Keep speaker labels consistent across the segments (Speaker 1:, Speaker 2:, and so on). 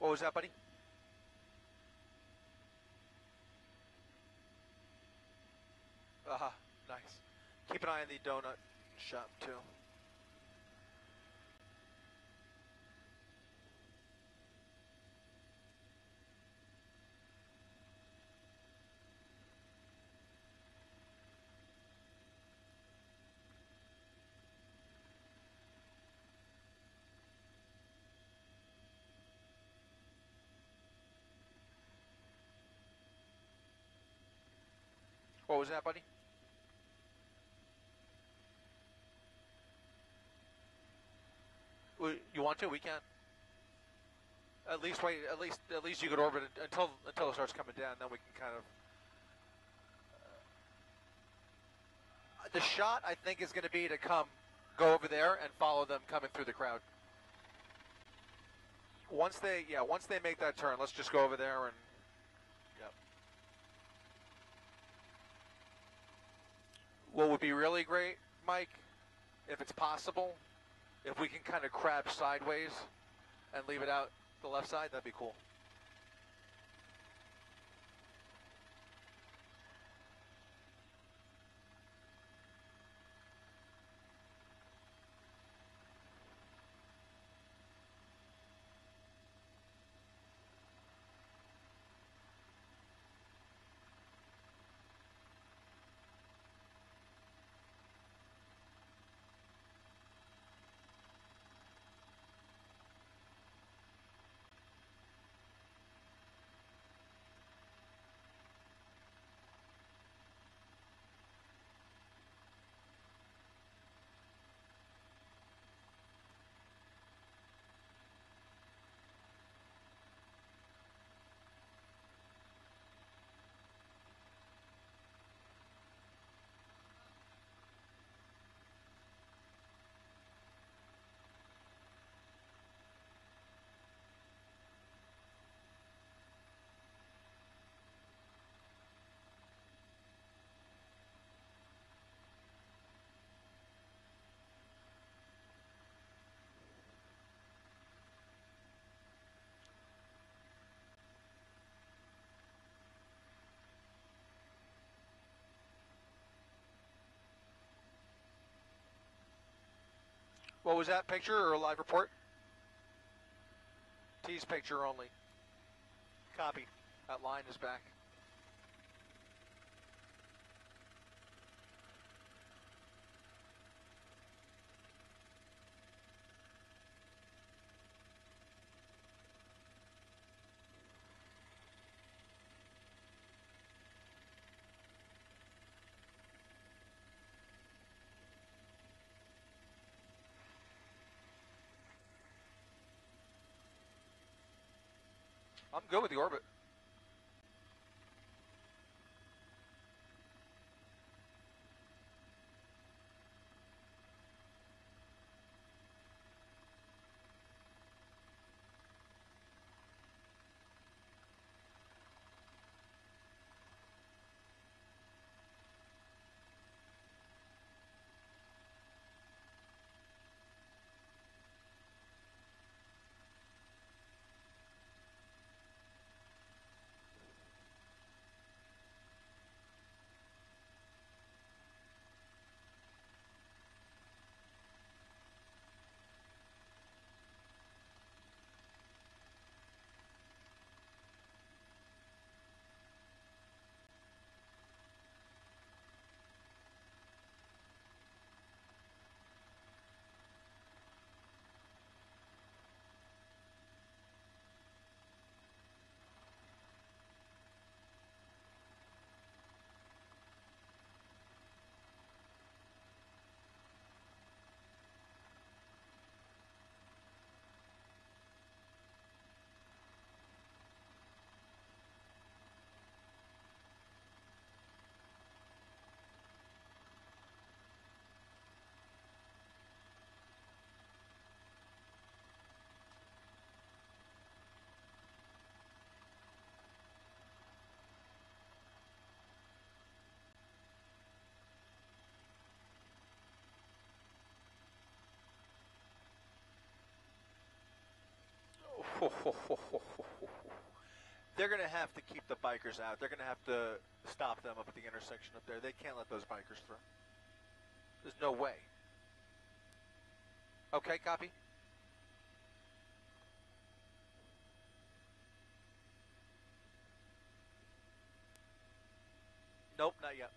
Speaker 1: What was that, buddy? Nice. Keep an eye on the donut shop too. What was that, buddy? You want to? We can. At least wait. At least you could orbit it until it starts coming down. Then we can kind of. The shot I think is going to be to go over there and follow them coming through the crowd. Once they make that turn, let's just go over there and. Yep. What would be really great, Mike, if it's possible, if we can kind of crab sideways and leave it out the left side, that'd be cool. What was that, picture or a live report? Tease picture only. Copy. That line is back. I'm good with the orbit. they're going to have to keep the bikers out. They're going to have to stop them up at the intersection up there. They can't let those bikers through. There's no way. Okay, copy. Nope, not yet.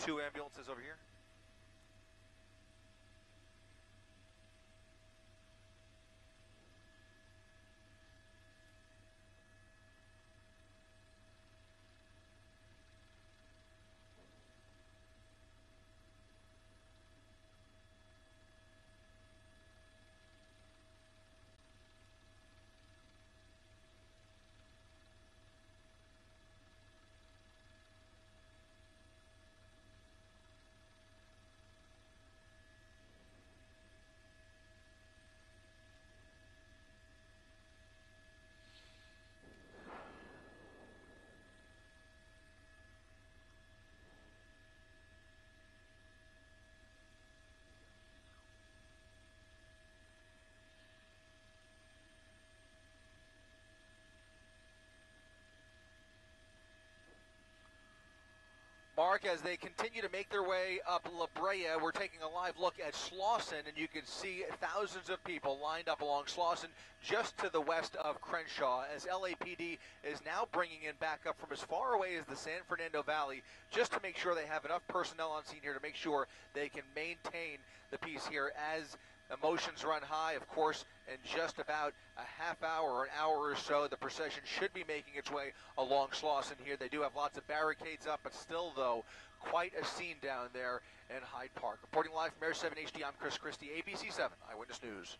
Speaker 1: Two ambulances over here. Mark, as they continue to make their way up La Brea, we're taking a live look at Slauson, and you can see thousands of people lined up along Slauson just to the west of Crenshaw, as LAPD is now bringing in backup from as far away as the San Fernando Valley, just to make sure they have enough personnel on scene here to make sure they can maintain the peace here as emotions run high. Of course, in just about a half hour or an hour or so, the procession should be making its way along Slauson here. They do have lots of barricades up, but still, though, quite a scene down there in Hyde Park. Reporting live from Air 7 HD, I'm Chris Christie, ABC 7 Eyewitness News.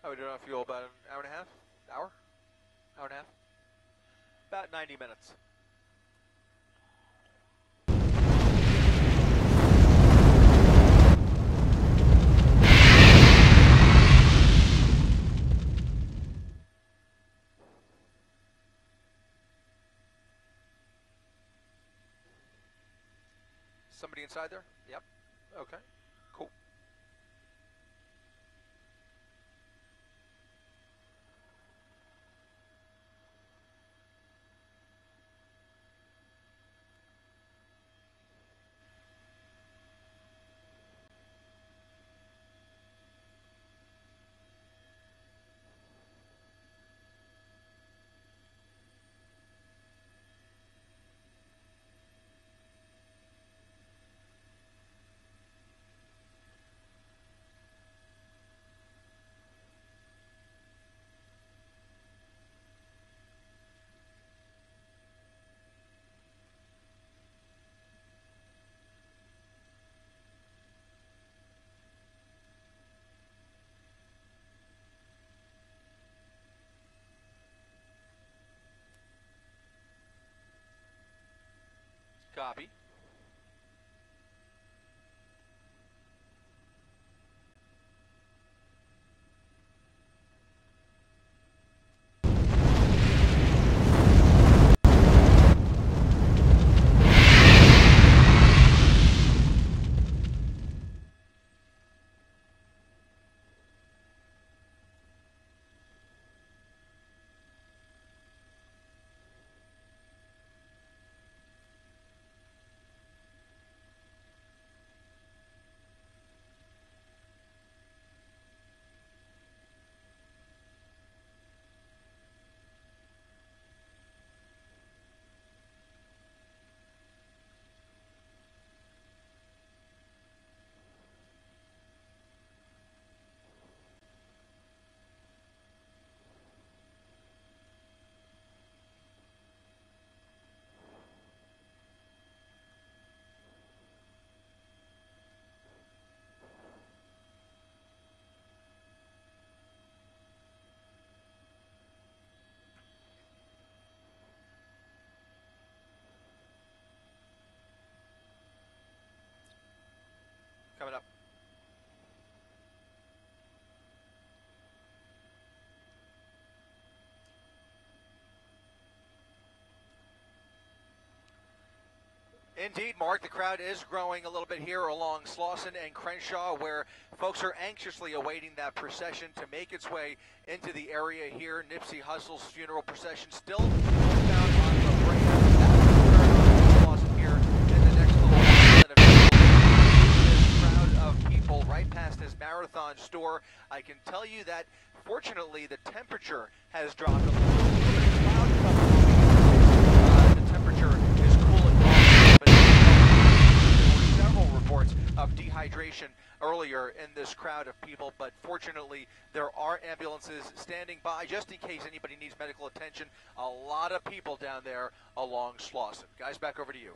Speaker 1: How are we doing on fuel? About an hour and a half? Hour? Hour and a half? About 90 minutes. Somebody inside there? Yep. Okay. Cool. Copy. Coming up. Indeed, Mark, the crowd is growing a little bit here along Slauson and Crenshaw, where folks are anxiously awaiting that procession to make its way into the area here. Nipsey Hussle's funeral procession still northbound on La Brea. Slauson here in the next little while. And this crowd of people right past his marathon store. I can tell you that, fortunately, the temperature has dropped a little bit. A little bit of cloud cover moving in. The temperature is cooling off. Reports of dehydration earlier in this crowd of people, but fortunately there are ambulances standing by just in case anybody needs medical attention. A lot of people down there along Slauson. Guys, back over to you.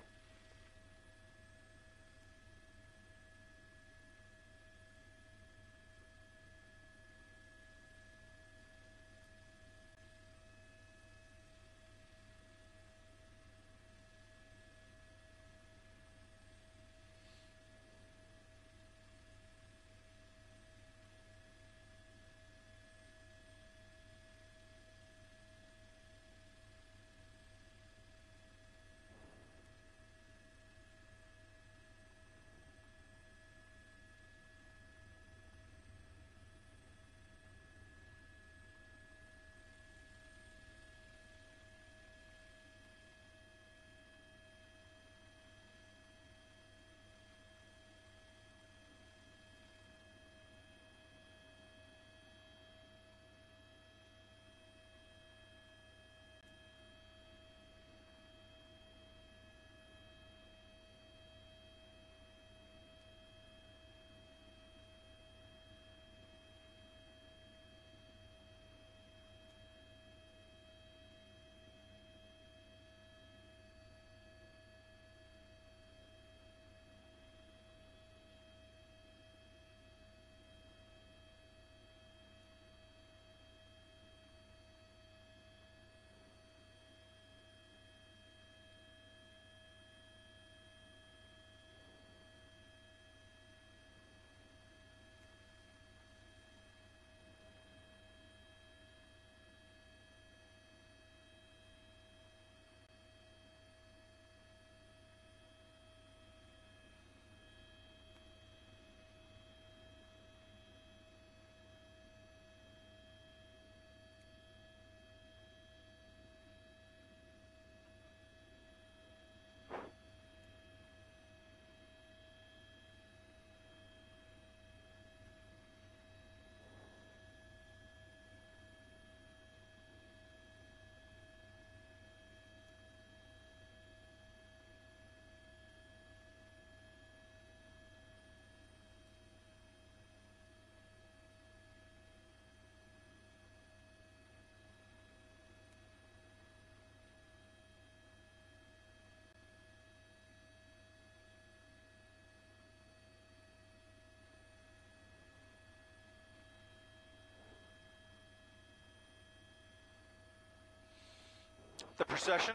Speaker 1: The procession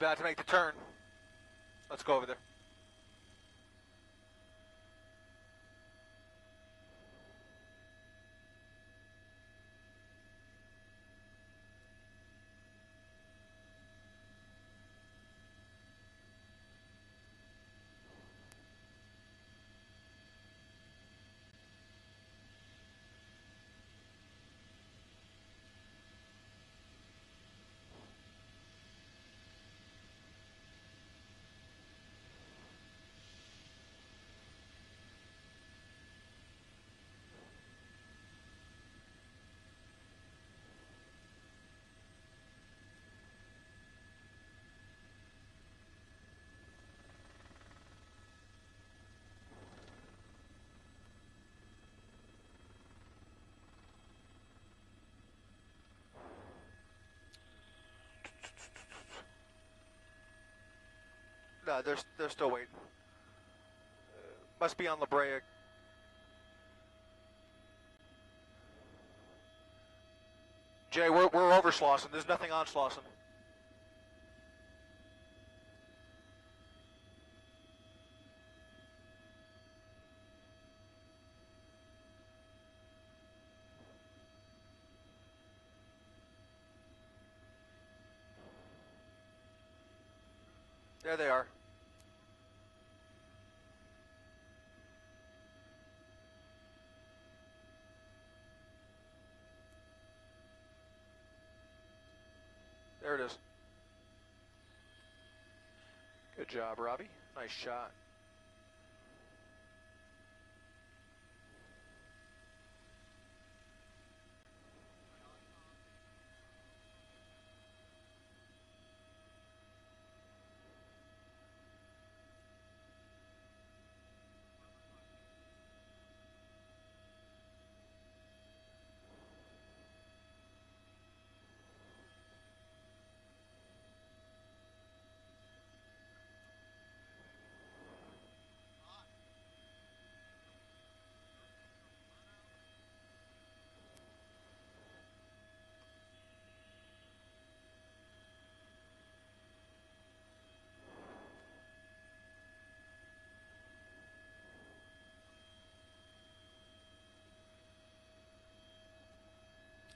Speaker 1: About to make the turn. Let's go over there. No, they're still waiting. Must be on La Brea. Jay, we're over Slauson. There's nothing on Slauson. There they are. There it is. Good job, Robbie. Nice shot.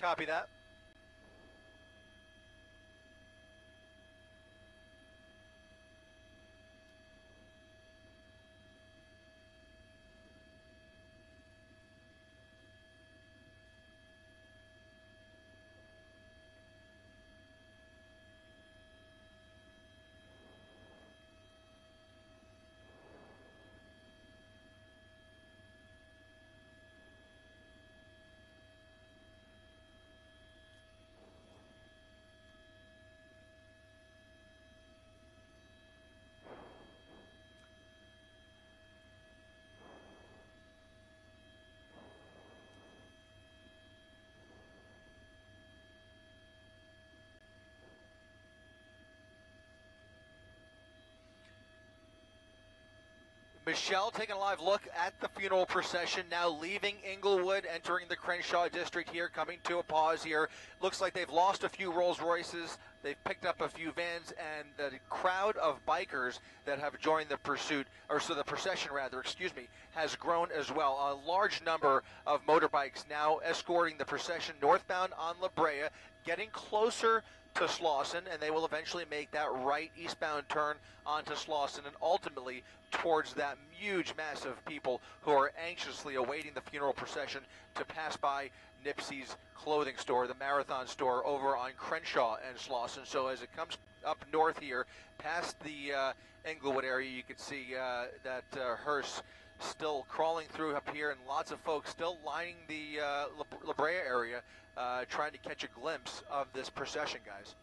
Speaker 1: Copy that. Michelle taking a live look at the funeral procession, now leaving Inglewood, entering the Crenshaw district here, coming to a pause here. Looks like they've lost a few Rolls Royces, they've picked up a few vans, and the crowd of bikers that have joined the pursuit, or so the procession rather, excuse me, has grown as well. A large number of motorbikes now escorting the procession northbound on La Brea, getting closer to Slauson, and they will eventually make that right eastbound turn onto Slauson and ultimately towards that huge mass of people who are anxiously awaiting the funeral procession to pass by Nipsey's clothing store, the Marathon store over on Crenshaw and Slauson. So as it comes up north here, past the Inglewood area, you can see that hearse still crawling through up here, and lots of folks still lining the La Brea area, trying to catch a glimpse of this procession, guys.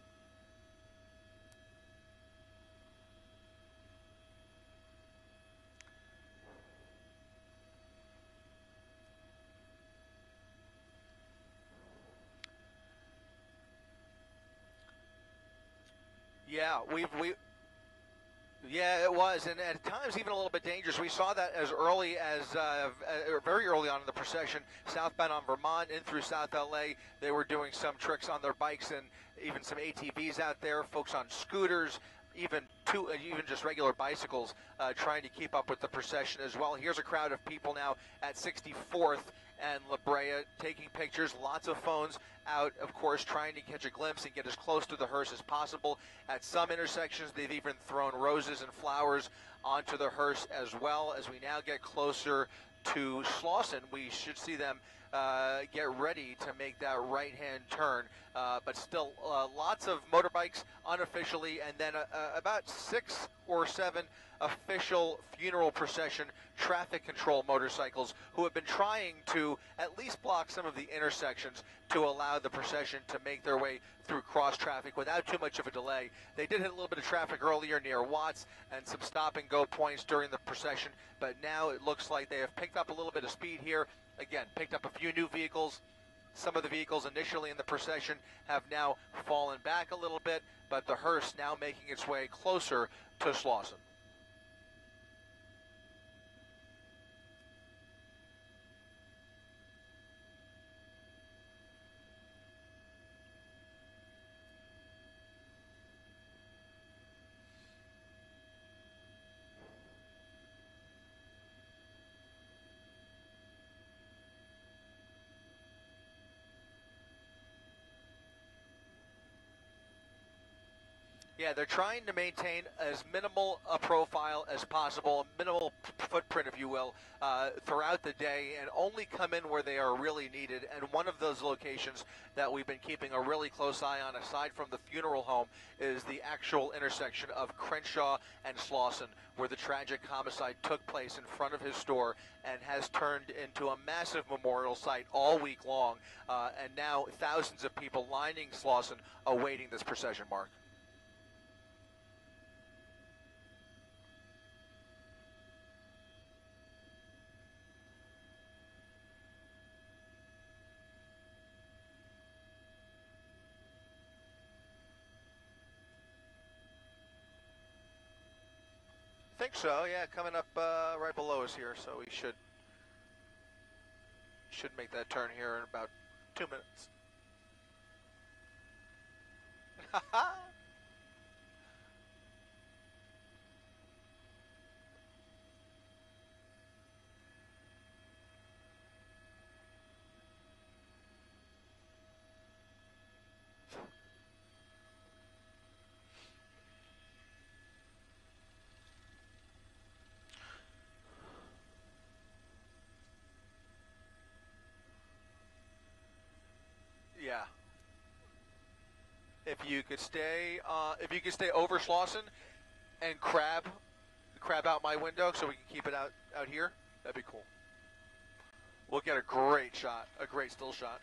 Speaker 1: Yeah, yeah, it was, and at times even a little bit dangerous. We saw that as early as, very early on in the procession, southbound on Vermont, in through South LA. They were doing some tricks on their bikes and even some ATVs out there, folks on scooters. even just regular bicycles trying to keep up with the procession as well. Here's a crowd of people now at 64th and La Brea taking pictures, lots of phones out, of course, trying to catch a glimpse and get as close to the hearse as possible. At some intersections, they've even thrown roses and flowers onto the hearse as well. As we now get closer to Slauson, we should see them get ready to make that right-hand turn. But still, lots of motorbikes unofficially, and then about 6 or 7 official funeral procession traffic control motorcycles who have been trying to at least block some of the intersections to allow the procession to make their way through cross traffic without too much of a delay. They did hit a little bit of traffic earlier near Watts and some stop and go points during the procession, but now it looks like they have picked up a little bit of speed here. Again, picked up a few new vehicles. Some of the vehicles initially in the procession have now fallen back a little bit, but the hearse now making its way closer to Slauson. Yeah, they're trying to maintain as minimal a profile as possible, minimal footprint, if you will, throughout the day, and only come in where they are really needed. And one of those locations that we've been keeping a really close eye on, aside from the funeral home, is the actual intersection of Crenshaw and Slauson, where the tragic homicide took place in front of his store and has turned into a massive memorial site all week long. And now thousands of people lining Slauson awaiting this procession, Mark. I think so, yeah, coming up right below us here, so we should make that turn here in about 2 minutes. Yeah. If you could stay over Slauson and crab out my window, so we can keep it out here, that'd be cool. We'll get a great shot, a great still shot.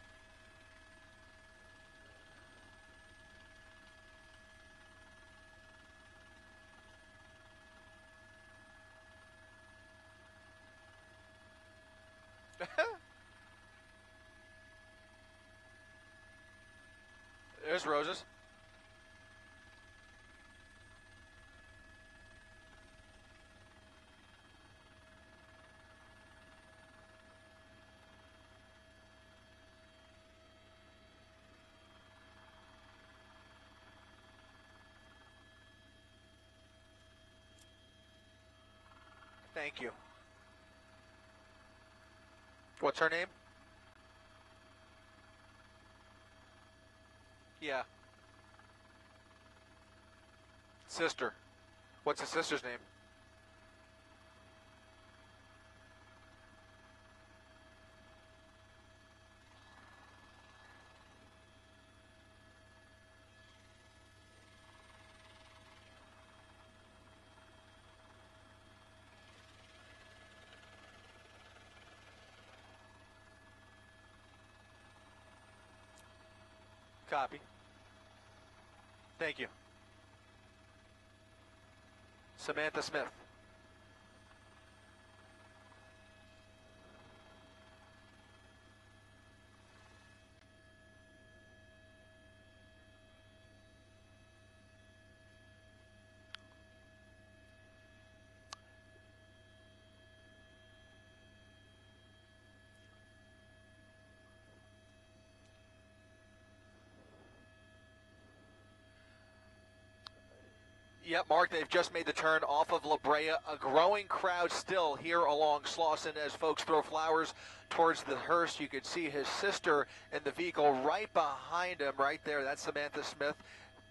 Speaker 1: There's roses. Thank you. What's her name? Yeah. Sister. What's his sister's name? Copy. Thank you. Samantha Smith. Yep, Mark, they've just made the turn off of La Brea. A growing crowd still here along Slauson as folks throw flowers towards the hearse. You could see his sister in the vehicle right behind him, right there. That's Samantha Smith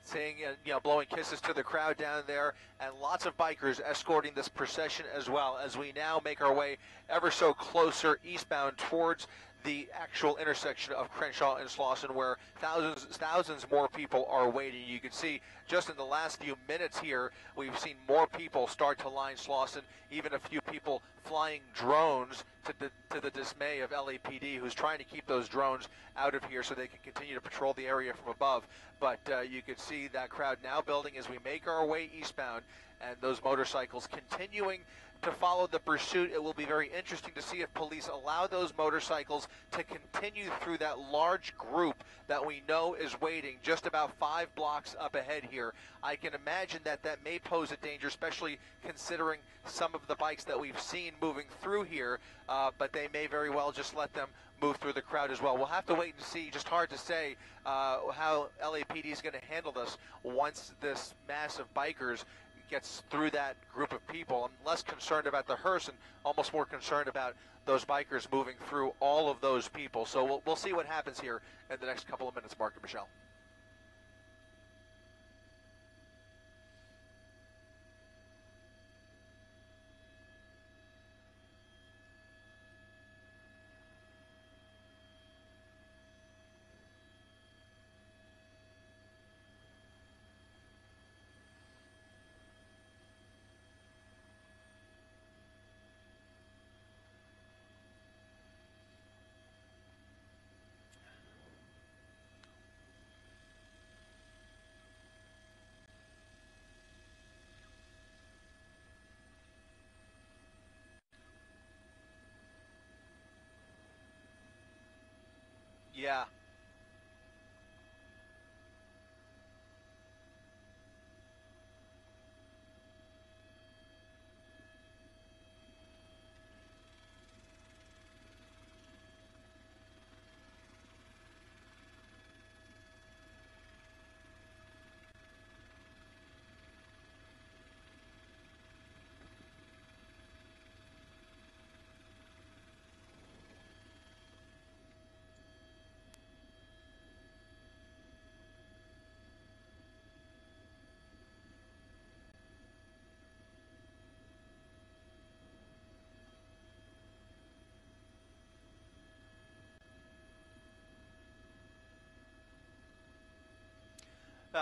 Speaker 1: saying, blowing kisses to the crowd down there, and lots of bikers escorting this procession as well as we now make our way ever so closer eastbound towards the actual intersection of Crenshaw and Slauson, where thousands more people are waiting. You can see just in the last few minutes here, we've seen more people start to line Slauson, even a few people flying drones to the dismay of LAPD, who's trying to keep those drones out of here so they can continue to patrol the area from above. But you can see that crowd now building as we make our way eastbound, and those motorcycles continuing to follow the pursuit. It will be very interesting to see if police allow those motorcycles to continue through that large group that we know is waiting just about 5 blocks up ahead here. I can imagine that may pose a danger, especially considering some of the bikes that we've seen moving through here, but they may very well just let them move through the crowd as well. We'll have to wait and see. Just hard to say how LAPD is going to handle this once this mass of bikers gets through that group of people. I'm less concerned about the hearse and almost more concerned about those bikers moving through all of those people. So we'll see what happens here in the next couple of minutes, Mark and Michelle. Yeah.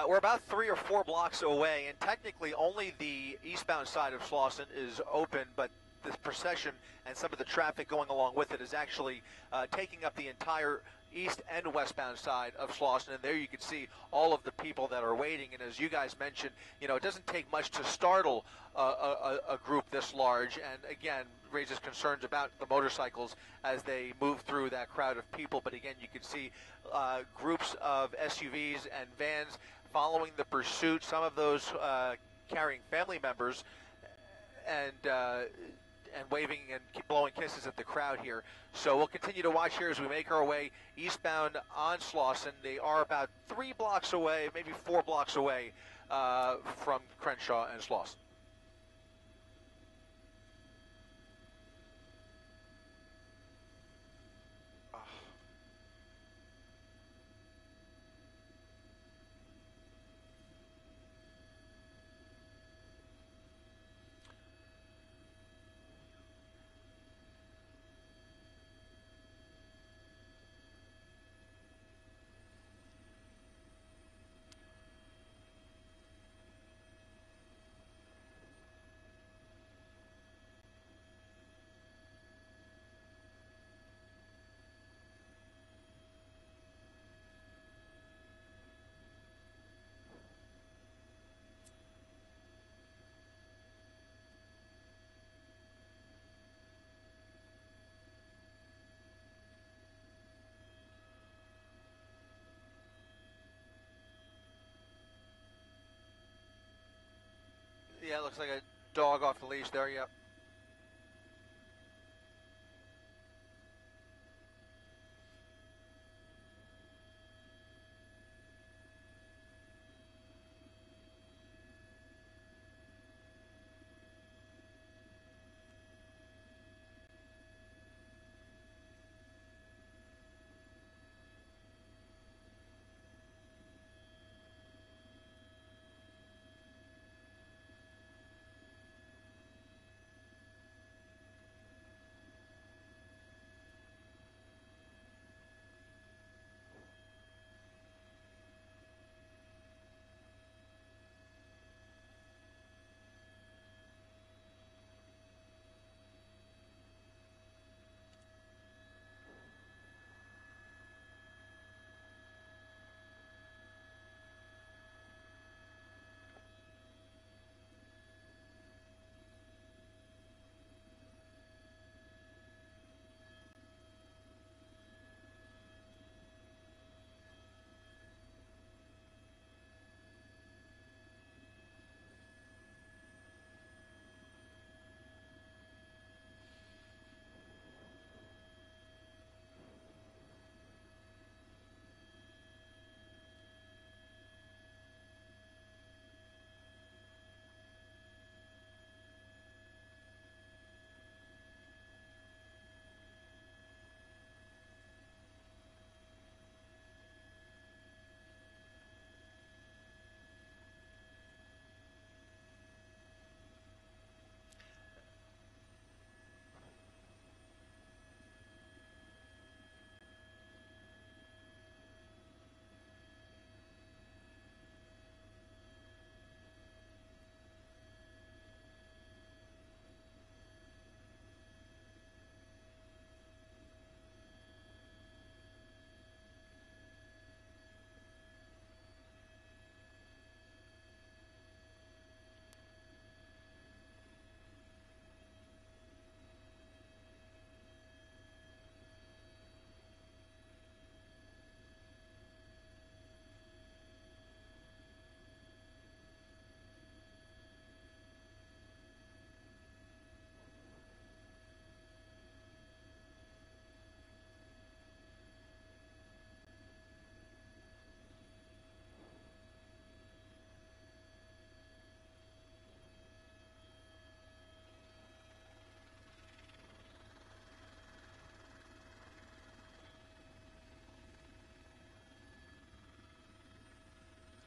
Speaker 1: We're about 3 or 4 blocks away, and technically only the eastbound side of Slauson is open, but this procession and some of the traffic going along with it is actually taking up the entire east and westbound side of Slauson, and there you can see all of the people that are waiting. And as you guys mentioned, it doesn't take much to startle a group this large, and again raises concerns about the motorcycles as they move through that crowd of people. But again, you can see groups of SUVs and vans following the pursuit, some of those carrying family members, and waving and blowing kisses at the crowd here. So we'll continue to watch here as we make our way eastbound on Slauson. They are about 3 blocks away, maybe 4 blocks away from Crenshaw and Slauson. Yeah, it looks like a dog off the leash there, yep.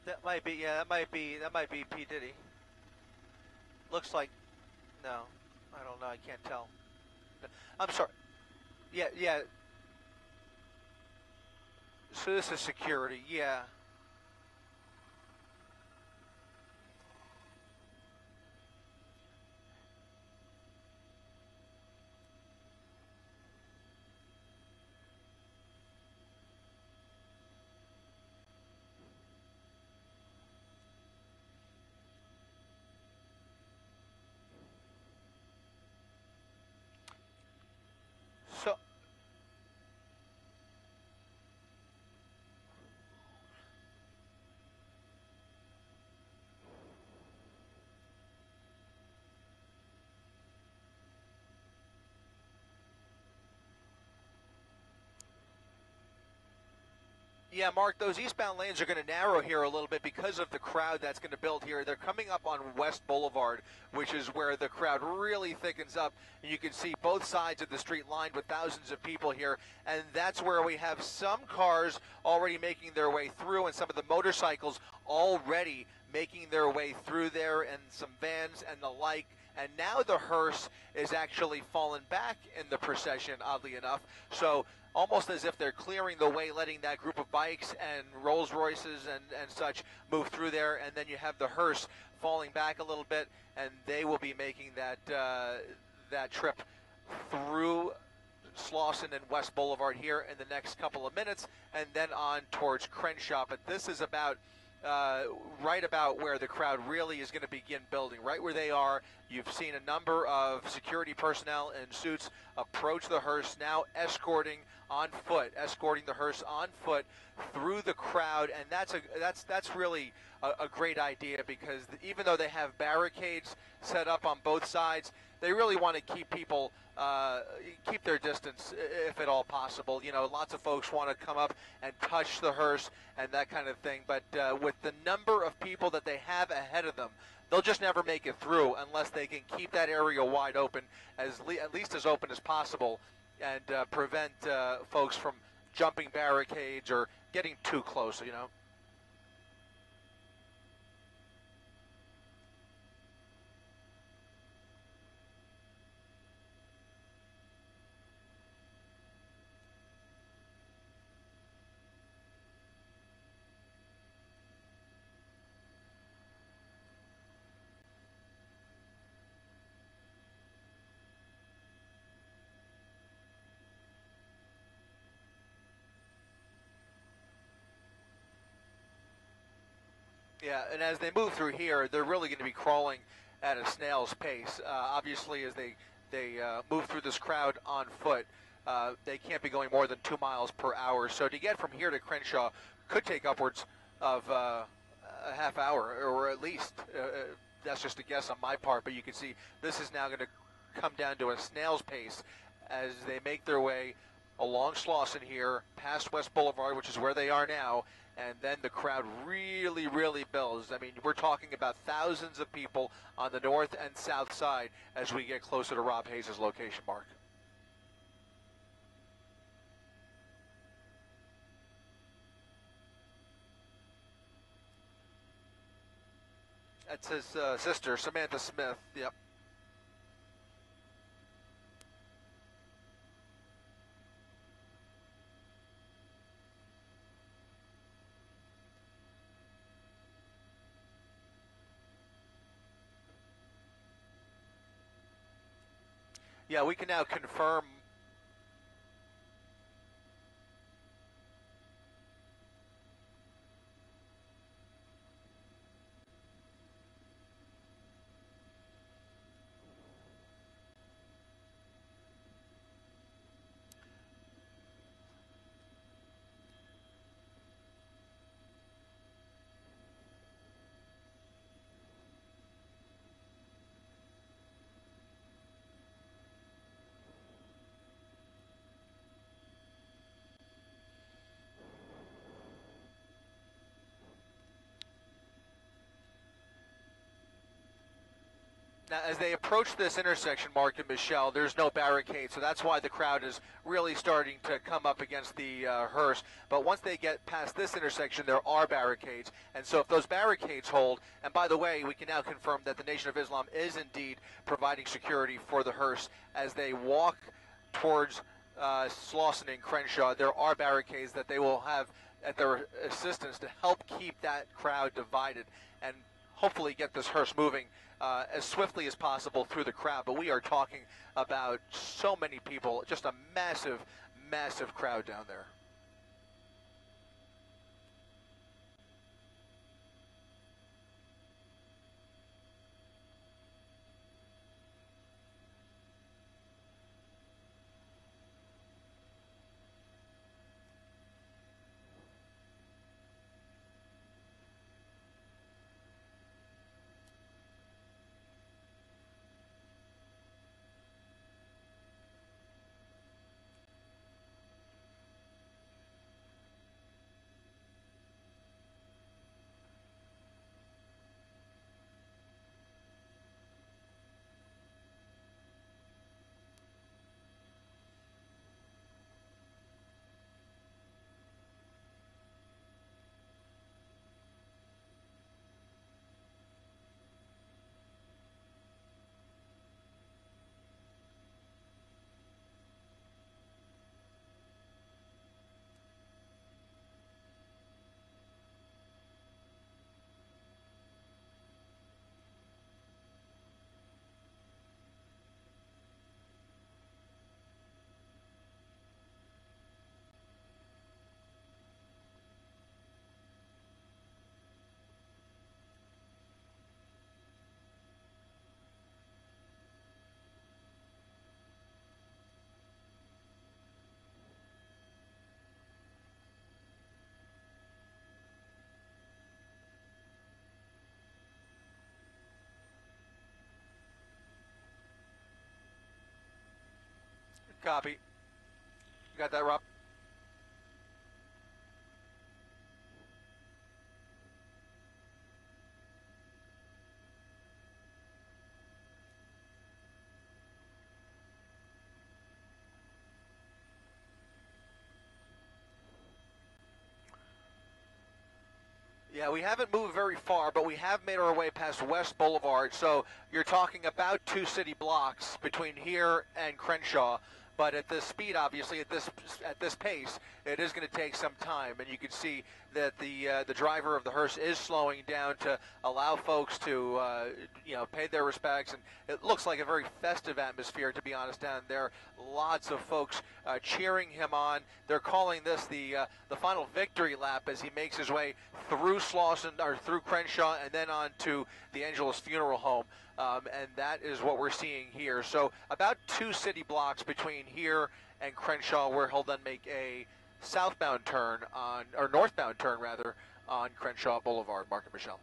Speaker 1: That might be, yeah, that might be P. Diddy. Looks like, no, I don't know, I can't tell. I'm sorry. Yeah, yeah. So this is security, yeah. So, yeah, Mark, those eastbound lanes are going to narrow here a little bit because of the crowd that's going to build here. They're coming up on West Boulevard, which is where the crowd really thickens up. And you can see both sides of the street lined with thousands of people here. And that's where we have some cars already making their way through and some of the motorcycles already making their way through there and some vans and the like. And now the hearse is actually fallen back in the procession, oddly enough. So almost as if they're clearing the way, letting that group of bikes and Rolls Royces and such move through there. And then you have the hearse falling back a little bit, and they will be making that, that trip through Slauson and West Boulevard here in the next couple of minutes, and then on towards Crenshaw. But this is about right about where the crowd really is going to begin building, right where they are. You've seen a number of security personnel in suits approach the hearse now, escorting the hearse on foot through the crowd, and that's really a great idea, because even though they have barricades set up on both sides, they really want to keep people keep their distance if at all possible. You know, lots of folks want to come up and touch the hearse and that kind of thing, but with the number of people that they have ahead of them, they'll just never make it through unless they can keep that area wide open, at least as open as possible, and prevent folks from jumping barricades or getting too close, you know. Yeah, and as they move through here, they're really going to be crawling at a snail's pace. Obviously, as they move through this crowd on foot, they can't be going more than 2 miles per hour. So to get from here to Crenshaw could take upwards of a half hour, or at least, that's just a guess on my part, but you can see this is now going to come down to a snail's pace as they make their way along Slauson here, past West Boulevard, which is where they are now, and then the crowd really, really builds. I mean, we're talking about thousands of people on the north and south side as we get closer to Rob Hayes' location, Mark. That's his sister, Samantha Smith. Yep. Yeah, we can now confirm. Now, as they approach this intersection, Mark and Michelle, there's no barricade, so that's why the crowd is really starting to come up against the hearse. But once they get past this intersection, there are barricades. And so if those barricades hold, and by the way, we can now confirm that the Nation of Islam is indeed providing security for the hearse as they walk towards Slauson and Crenshaw. There are barricades that they will have at their assistance to help keep that crowd divided and hopefully get this hearse moving as swiftly as possible through the crowd. But we are talking about so many people, just a massive, massive crowd down there. Copy. You got that, Rob? Yeah, we haven't moved very far, but we have made our way past West Boulevard. So you're talking about 2 city blocks between here and Crenshaw. But at this speed, obviously, at this pace, it is going to take some time. And you can see that the driver of the hearse is slowing down to allow folks to pay their respects. And it looks like a very festive atmosphere, to be honest, down there. Lots of folks cheering him on. They're calling this the final victory lap as he makes his way through Slauson or through Crenshaw and then on to the Angelus Funeral Home. And that is what we're seeing here. So about 2 city blocks between here and Crenshaw, where he'll then make a southbound turn on, or northbound turn rather, on Crenshaw Boulevard. Mark and Michelle.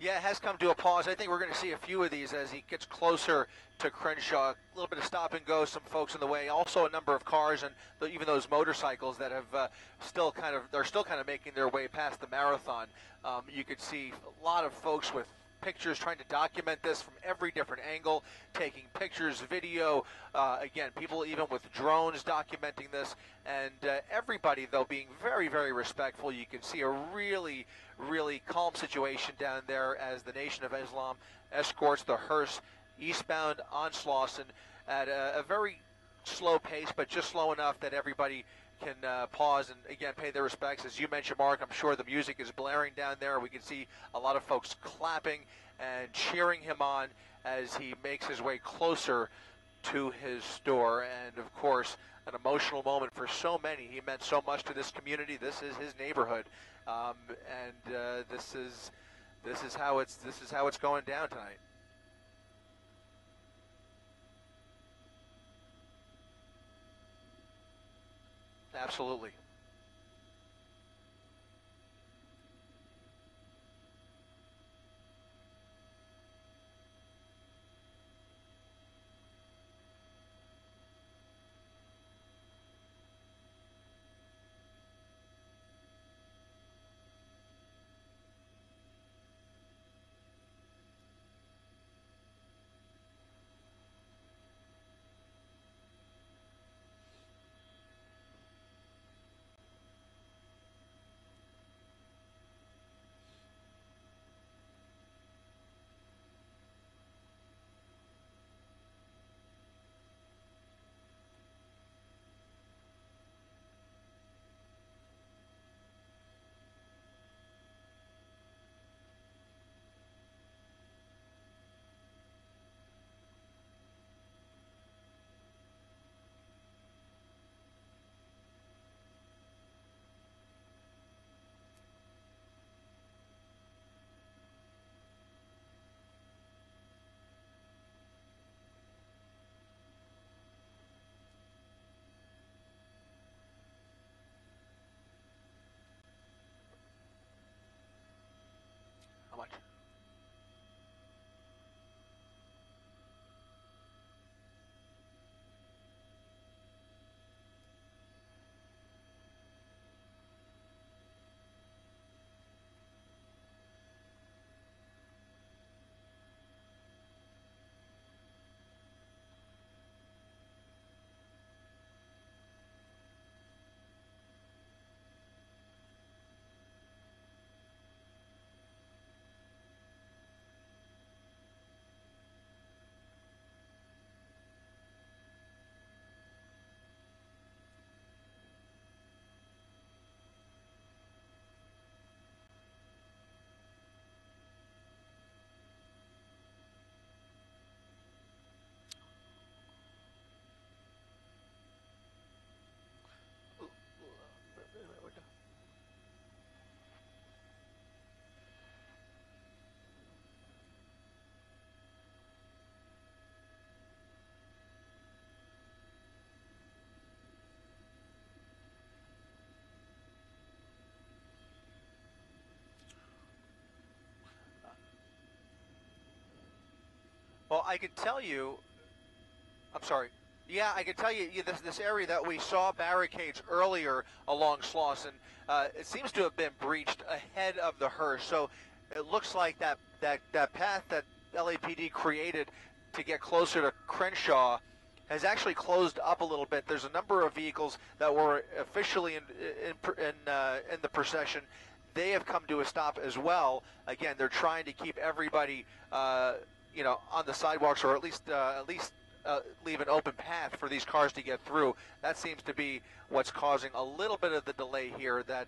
Speaker 1: Yeah, it has come to a pause. I think we're going to see a few of these as he gets closer to Crenshaw. A little bit of stop and go, some folks in the way. Also, a number of cars and even those motorcycles that have they're still kind of making their way past the marathon. You could see a lot of folks with pictures trying to document this from every different angle, taking pictures, video. Again, people even with drones documenting this, and everybody though being very, very respectful. You can see a really, really calm situation down there as the Nation of Islam escorts the hearse eastbound on Slauson at a very slow pace, but just slow enough that everybody can pause and again pay their respects. As you mentioned, Mark, I'm sure the music is blaring down there. We can see a lot of folks clapping and cheering him on as he makes his way closer to his store. And of course, an emotional moment for so many. He meant so much to this community. This is his neighborhood, this is how it's going down tonight. Absolutely. How much? Well, I could tell you, I'm sorry. Yeah, I could tell you this area that we saw barricades earlier along Slauson, it seems to have been breached ahead of the hearse. So it looks like that path that LAPD created to get closer to Crenshaw has actually closed up a little bit. There's a number of vehicles that were officially in the procession. They have come to a stop as well. Again, they're trying to keep everybody on the sidewalks, or at least leave an open path for these cars to get through. That seems to be what's causing a little bit of the delay here, that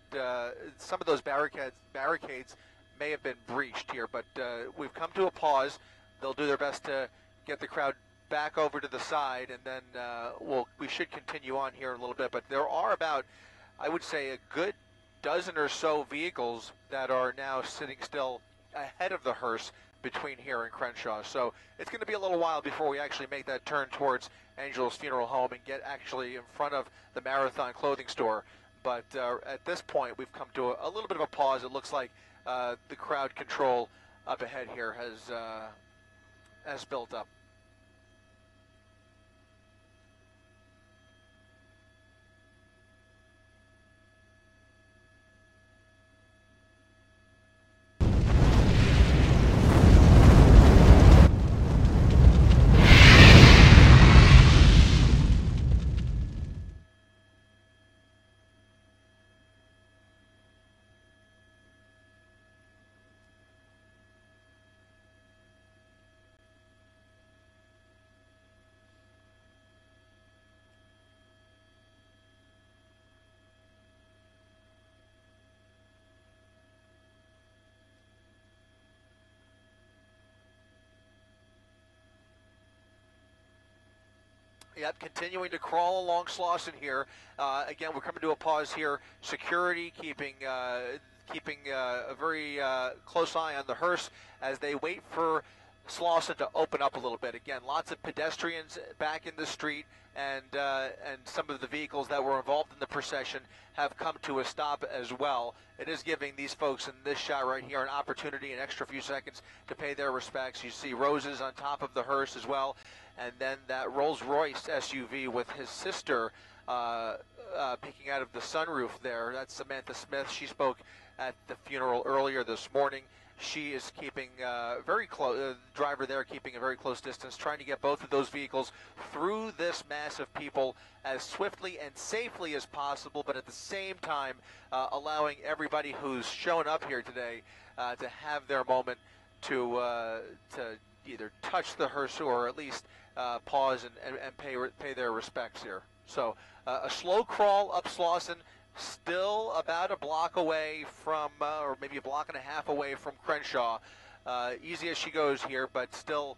Speaker 1: some of those barricades may have been breached here, but we've come to a pause. They'll do their best to get the crowd back over to the side, and then we should continue on here a little bit. But there are about, I would say, a good dozen or so vehicles that are now sitting still ahead of the hearse between here and Crenshaw. So it's going to be a little while before we actually make that turn towards Angel's funeral home and get actually in front of the Marathon clothing store. But at this point, we've come to a little bit of a pause. It looks like the crowd control up ahead here has built up. Yep, continuing to crawl along Slauson here. Again, we're coming to a pause here. Security keeping a very close eye on the hearse as they wait for Slauson to open up a little bit. Again, lots of pedestrians back in the street, and some of the vehicles that were involved in the procession have come to a stop as well. It is giving these folks in this shot right here an opportunity, an extra few seconds to pay their respects. You see roses on top of the hearse as well. And then that Rolls-Royce SUV with his sister peeking out of the sunroof there. That's Samantha Smith. She spoke at the funeral earlier this morning. She is keeping very close, driver there keeping a very close distance, trying to get both of those vehicles through this mass of people as swiftly and safely as possible, but at the same time allowing everybody who's shown up here today to have their moment to either touch the hearse or at least pause and pay their respects here. So a slow crawl up Slauson, still about a block away from, or maybe a block and a half away from Crenshaw. Easy as she goes here, but still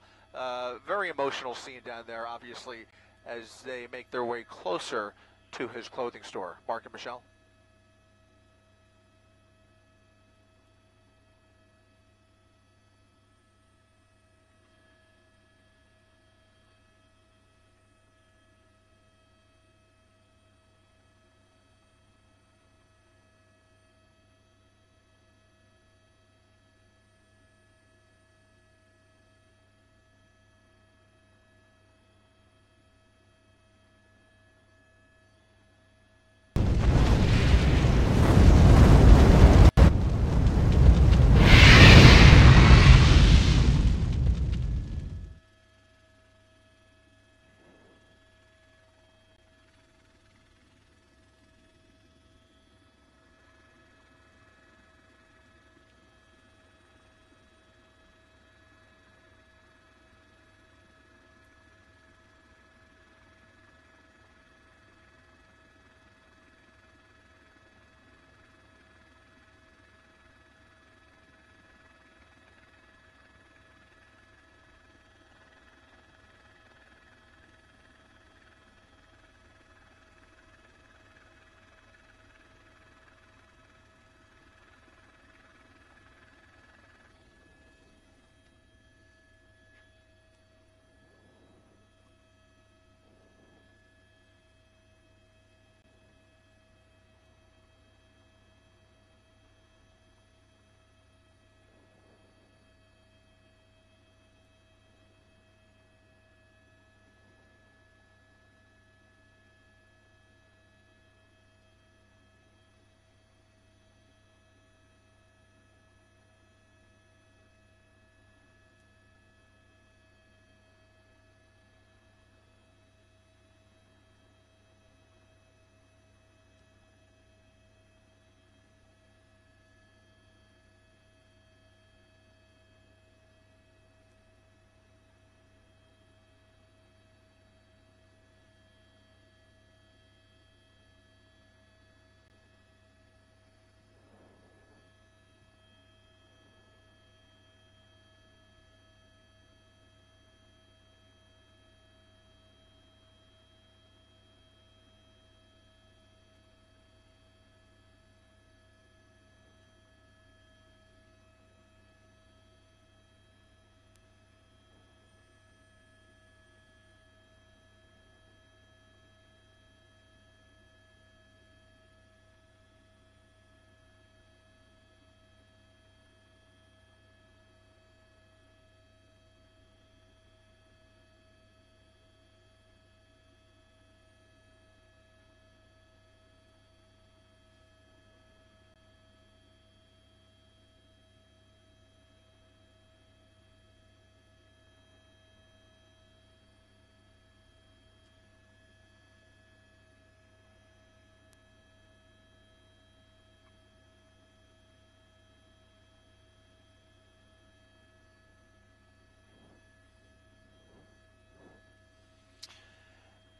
Speaker 1: very emotional scene down there, obviously, as they make their way closer to his clothing store. Mark and Michelle.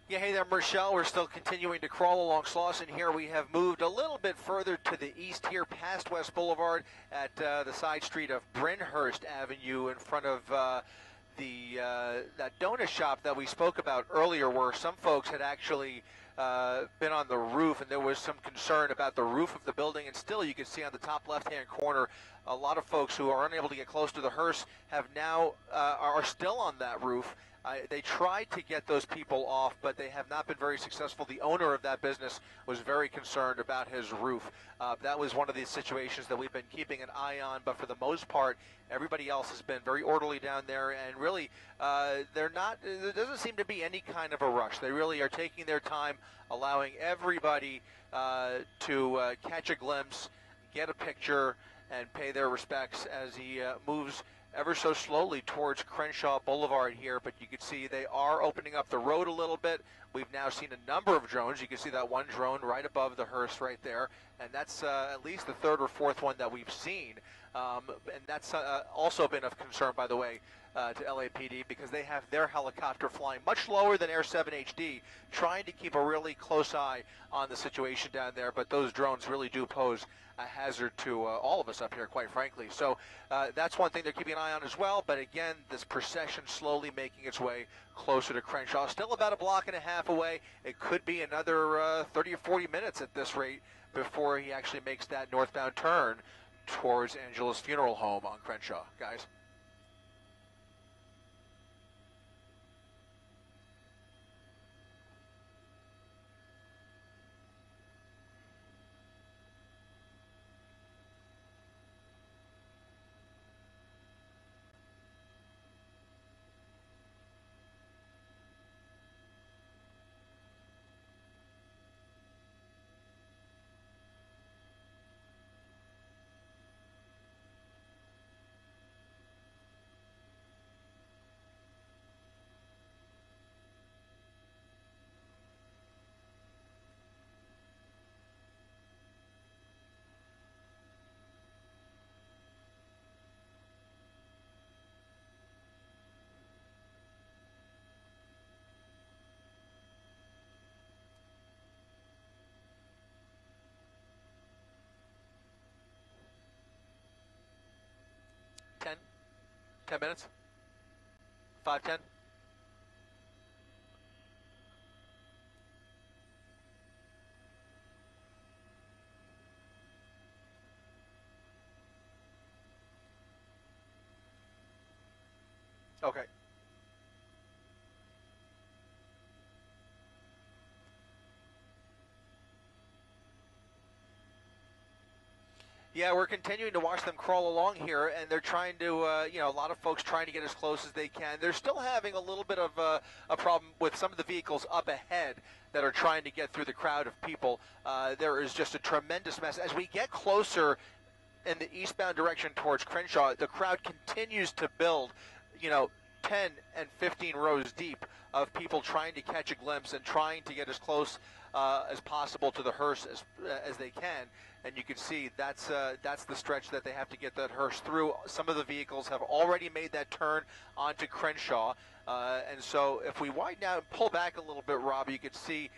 Speaker 1: Yeah, hey there, Michelle. We're still continuing to crawl along Slauson here. We have moved a little bit further to the east here, past West Boulevard, at the side street of Brynhurst Avenue, in front of that donut shop that we spoke about earlier, where some folks had actually been on the roof, and there was some concern about the roof of the building. And still, you can see on the top left-hand corner, a lot of folks who are unable to get close to the hearse have now are still on that roof. They tried to get those people off, but they have not been very successful. The owner of that business was very concerned about his roof. That was one of the situations that we've been keeping an eye on, but for the most part, everybody else has been very orderly down there, and really, there doesn't seem to be any kind of a rush. They really are taking their time, allowing everybody to catch a glimpse, get a picture, and pay their respects as he moves ever so slowly towards Crenshaw Boulevard here. But you can see they are opening up the road a little bit. We've now seen a number of drones. You can see that one drone right above the hearse right there, and that's at least the third or fourth one that we've seen. And that's also been of concern, by the way, to LAPD, because they have their helicopter flying much lower than Air 7 HD, trying to keep a really close eye on the situation down there. But those drones really do pose a hazard to all of us up here, quite frankly. So that's one thing they're keeping an eye on as well. But again, this procession slowly making its way closer to Crenshaw. Still about a block and a half away. It could be another 30 or 40 minutes at this rate before he actually makes that northbound turn towards Angela's funeral home on Crenshaw, guys. Ten minutes? 5, 10? Okay. Yeah, we're continuing to watch them crawl along here, and they're trying to, a lot of folks trying to get as close as they can. They're still having a little bit of a problem with some of the vehicles up ahead that are trying to get through the crowd of people. There is just a tremendous mess. As we get closer in the eastbound direction towards Crenshaw, the crowd continues to build, 10 and 15 rows deep of people trying to catch a glimpse and trying to get as close as possible to the hearse as they can. And you can see that's the stretch that they have to get that hearse through. Some of the vehicles have already made that turn onto Crenshaw. And so if we widen out and pull back a little bit, Rob, you can see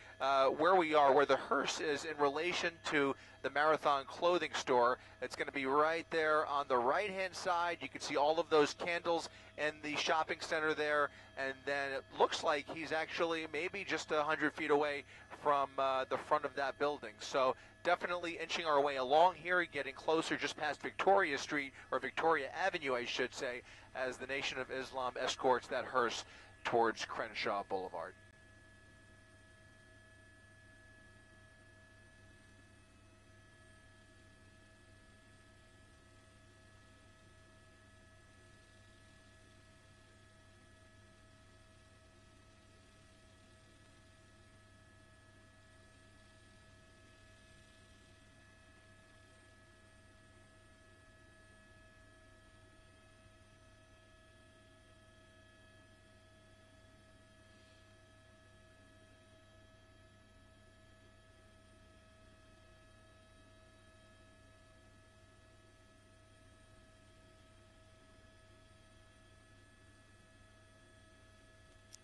Speaker 1: where we are, where the hearse is in relation to the Marathon clothing store. It's going to be right there on the right-hand side. You can see all of those candles in the shopping center there. And then it looks like he's actually maybe just 100 feet away from the front of that building. So definitely inching our way along here, getting closer just past Victoria Street, or Victoria Avenue, I should say, as the Nation of Islam escorts that hearse towards Crenshaw Boulevard.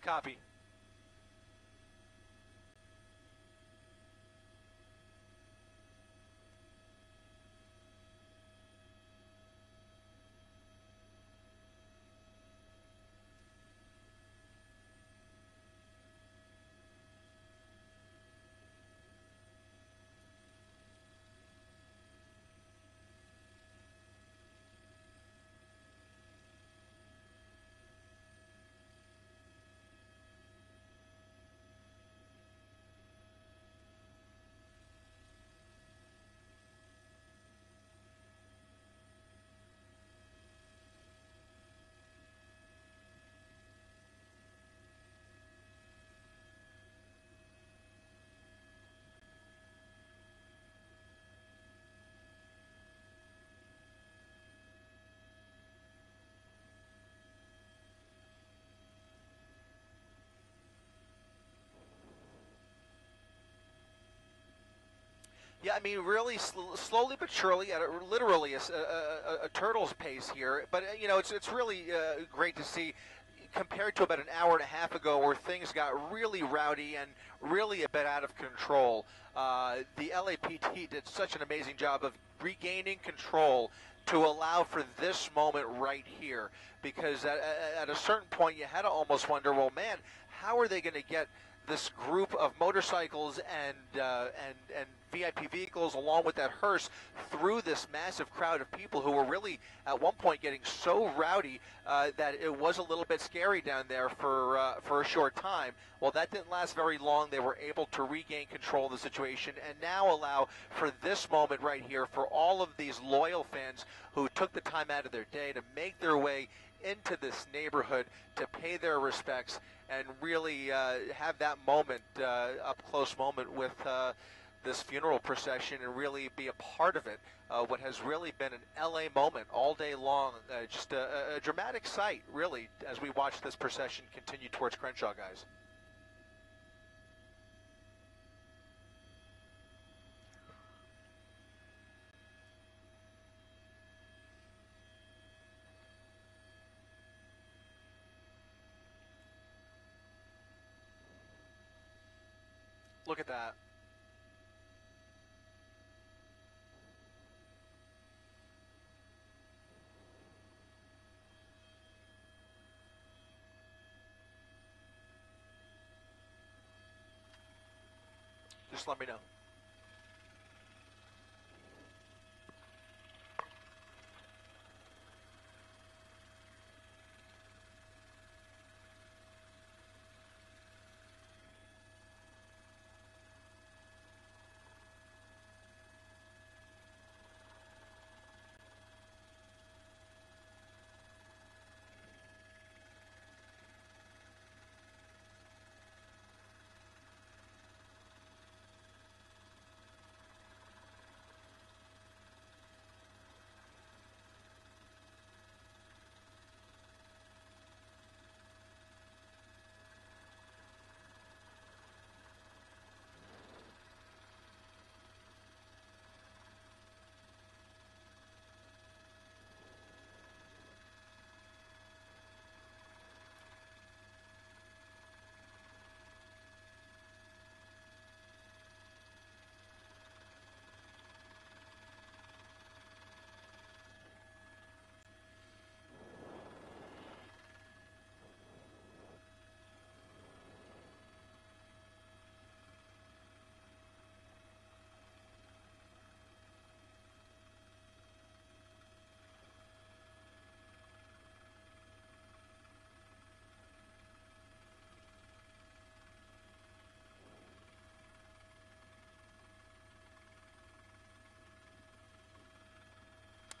Speaker 1: Copy. Yeah, I mean, really slowly but surely, at literally a turtle's pace here. But you know, it's really great to see, compared to about an hour and a half ago, where things got really rowdy and really a bit out of control. The LAPD did such an amazing job of regaining control to allow for this moment right here, because at a certain point you had to almost wonder, well, man, how are they going to get this group of motorcycles and VIP vehicles along with that hearse through this massive crowd of people who were really at one point getting so rowdy that it was a little bit scary down there for a short time. Well, that didn't last very long. They were able to regain control of the situation and now allow for this moment right here for all of these loyal fans who took the time out of their day to make their way into this neighborhood to pay their respects and really have that moment, up close moment with this funeral procession, and really be a part of it. What has really been an LA moment all day long, just a dramatic sight, really, as we watch this procession continue towards Crenshaw, guys. Look at that. Just let me know.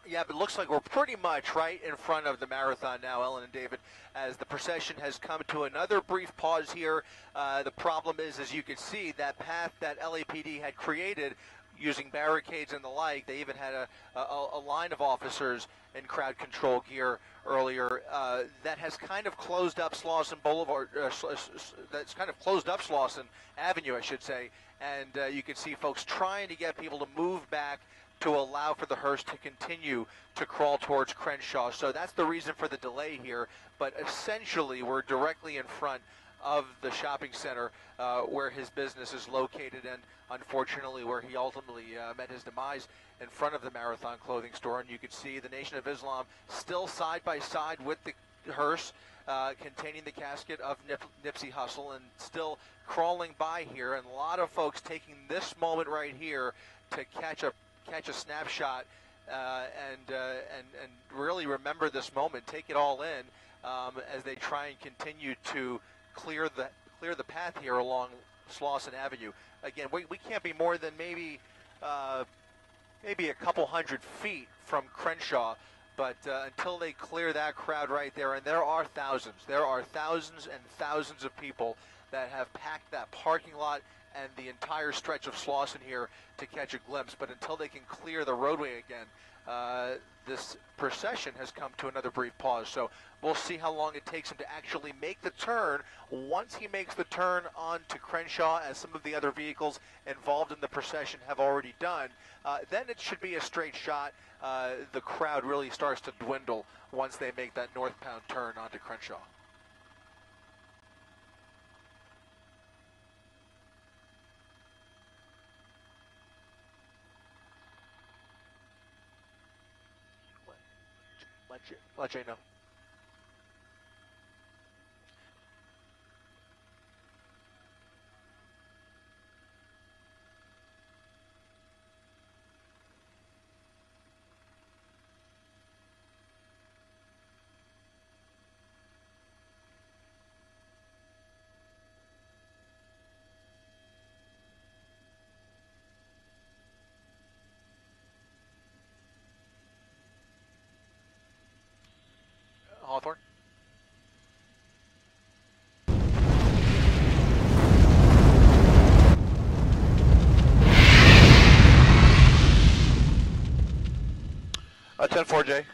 Speaker 1: Yeah, but it looks like we're pretty much right in front of the marathon now, Ellen and David, as the procession has come to another brief pause here. The problem is, as you can see, that path that LAPD had created using barricades and the like, they even had a line of officers in crowd control gear earlier, that has kind of closed up Slauson Boulevard, that's kind of closed up Slauson Avenue, I should say, and you can see folks trying to get people to move back to allow for the hearse to continue to crawl towards Crenshaw. So that's the reason for the delay here, but essentially we're directly in front of the shopping center where his business is located, and unfortunately where he ultimately met his demise, in front of the Marathon clothing store. And you can see the Nation of Islam still side by side with the hearse containing the casket of Nipsey Hussle, and still crawling by here, and a lot of folks taking this moment right here to catch a snapshot and really remember this moment, take it all in as they try and continue to clear the path here along Slauson Avenue. Again, we can't be more than maybe a couple hundred feet from Crenshaw, but until they clear that crowd right there, and there are thousands and thousands of people that have packed that parking lot and the entire stretch of Slauson here to catch a glimpse. But until they can clear the roadway again, this procession has come to another brief pause. So we'll see how long it takes him to actually make the turn. Once he makes the turn onto Crenshaw, as some of the other vehicles involved in the procession have already done, then it should be a straight shot. The crowd really starts to dwindle once they make that northbound turn onto Crenshaw. Let Jay know. Hawthorne.
Speaker 2: Ten 4 J.